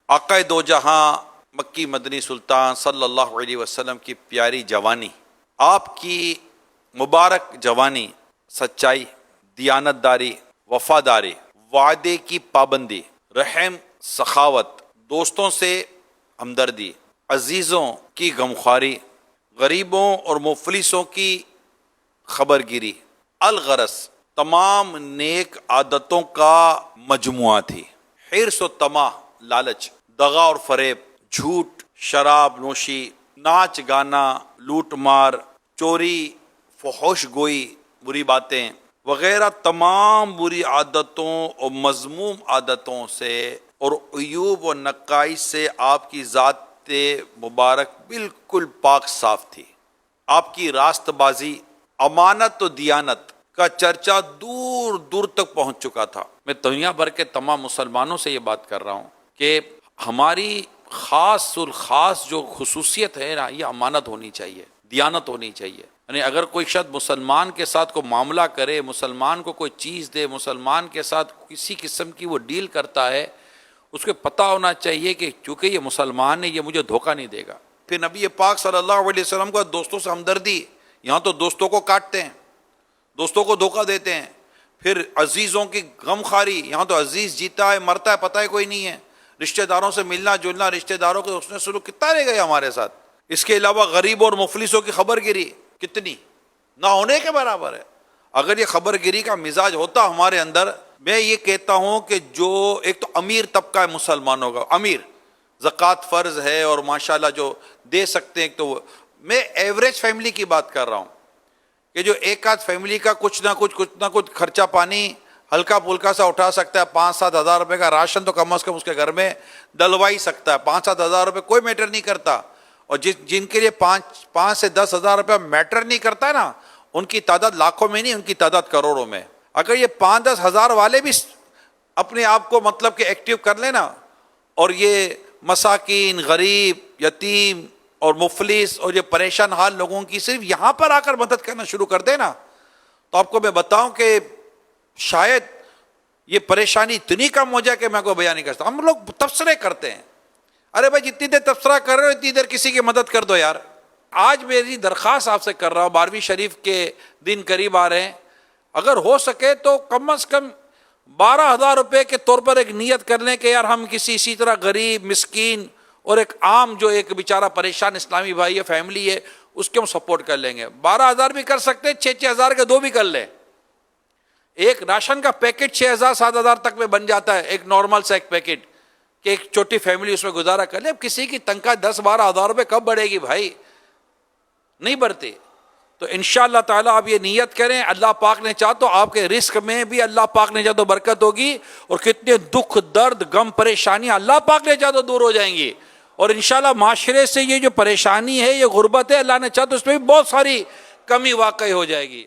آقا دو جہاں مکی مدنی سلطان صلی اللہ علیہ وسلم کی پیاری جوانی، آپ کی مبارک جوانی سچائی، دیانتداری، وفاداری، وعدے کی پابندی، رحم، سخاوت، دوستوں سے ہمدردی، عزیزوں کی غمخواری، غریبوں اور مفلسوں کی خبر گیری، الغرض تمام نیک عادتوں کا مجموعہ تھی۔ حرص و طمع، لالچ، دغا اور فریب، جھوٹ، شراب نوشی، ناچ گانا، لوٹ مار، چوری، فحش گوئی، بری باتیں وغیرہ تمام بری عادتوں اور مذموم عادتوں سے اور عیوب و نقائص سے آپ کی ذات مبارک بالکل پاک صاف تھی۔ آپ کی راست بازی، امانت و دیانت کا چرچا دور دور تک پہنچ چکا تھا۔ میں دنیا بھر کے تمام مسلمانوں سے یہ بات کر رہا ہوں کہ ہماری خاص الخاص جو خصوصیت ہے نا، یہ امانت ہونی چاہیے، دیانت ہونی چاہیے۔ یعنی اگر کوئی شخص مسلمان کے ساتھ کوئی معاملہ کرے، مسلمان کو کوئی چیز دے، مسلمان کے ساتھ کسی قسم کی وہ ڈیل کرتا ہے، اس کو پتہ ہونا چاہیے کہ چونکہ یہ مسلمان ہے، یہ مجھے دھوکہ نہیں دے گا۔ پھر نبی پاک صلی اللہ علیہ وسلم کا دوستوں سے ہمدردی، یہاں تو دوستوں کو کاٹتے ہیں، دوستوں کو دھوکہ دیتے ہیں۔ پھر عزیزوں کی غمخواری، یہاں تو عزیز جیتا ہے مرتا ہے پتہ ہی کوئی نہیں ہے۔ رشتہ داروں سے ملنا جلنا، رشتہ داروں کے حسن سلوک کتنا رہ گیا ہمارے ساتھ۔ اس کے علاوہ غریبوں اور مفلسوں کی خبر گیری کتنی، نہ ہونے کے برابر ہے۔ اگر یہ خبر گیری کا مزاج ہوتا ہمارے اندر، میں یہ کہتا ہوں کہ جو ایک تو امیر طبقہ ہے مسلمانوں کا، امیر زکوٰۃ فرض ہے اور ماشاءاللہ جو دے سکتے ہیں، تو میں ایوریج فیملی کی بات کر رہا ہوں کہ جو ایک آدھ فیملی کا کچھ نہ کچھ خرچہ پانی ہلکا پھلکا سا اٹھا سکتا ہے، 5-7 ہزار روپے کا راشن تو کم از کم اس کے گھر میں ڈلوا ہی سکتا ہے۔ 5-7 ہزار روپے کوئی میٹر نہیں کرتا، اور جن کے لیے 5 سے 10 ہزار روپے میٹر نہیں کرتا ہے نا، ان کی تعداد لاکھوں میں نہیں، ان کی تعداد کروڑوں میں۔ اگر یہ 5-10 ہزار والے بھی اپنے آپ کو مطلب کہ ایکٹیو کر لینا، اور یہ مساکین، غریب، یتیم اور مفلس اور یہ پریشان حال لوگوں کی صرف یہاں پر آ کر مدد کرنا شروع کر دینا، تو آپ کو میں بتاؤں کہ شاید یہ پریشانی اتنی کم ہو جائے کہ میں کو بیان نہیں کر سکتا۔ ہم لوگ تبصرے کرتے ہیں، ارے بھائی جتنی دیر تبصرہ کر رہے ہو اتنی دیر کسی کی مدد کر دو یار۔ آج میری درخواست آپ سے کر رہا ہوں، 12ویں شریف کے دن قریب آ رہے ہیں، اگر ہو سکے تو کم از کم 12,000 روپے کے طور پر ایک نیت کر لیں کہ یار ہم کسی اسی طرح غریب، مسکین اور ایک عام جو ایک بیچارہ پریشان اسلامی بھائی ہے، فیملی ہے، اس کے ہم سپورٹ کر لیں گے۔ 12,000 بھی کر سکتے ہیں، 6-6 ہزار کے 2 بھی کر لیں۔ ایک راشن کا پیکٹ 6,000-7,000 تک میں بن جاتا ہے، ایک نارمل سا ایک پیکٹ، کہ ایک چھوٹی فیملی اس میں گزارا کر لے۔ اب کسی کی تنخواہ 10-12 ہزار روپے کب بڑھے گی بھائی؟ نہیں بڑھتی۔ تو انشاءاللہ تعالیٰ آپ یہ نیت کریں، اللہ پاک نے چاہ تو آپ کے رزق میں بھی اللہ پاک نے چاہ تو برکت ہوگی، اور کتنے دکھ درد غم پریشانیاں اللہ پاک نے چاہ تو دور ہو جائیں گی، اور انشاءاللہ معاشرے سے یہ جو پریشانی ہے، یہ غربت ہے، اللہ نے چاہ تو اس میں بھی بہت ساری کمی واقع ہو جائے گی۔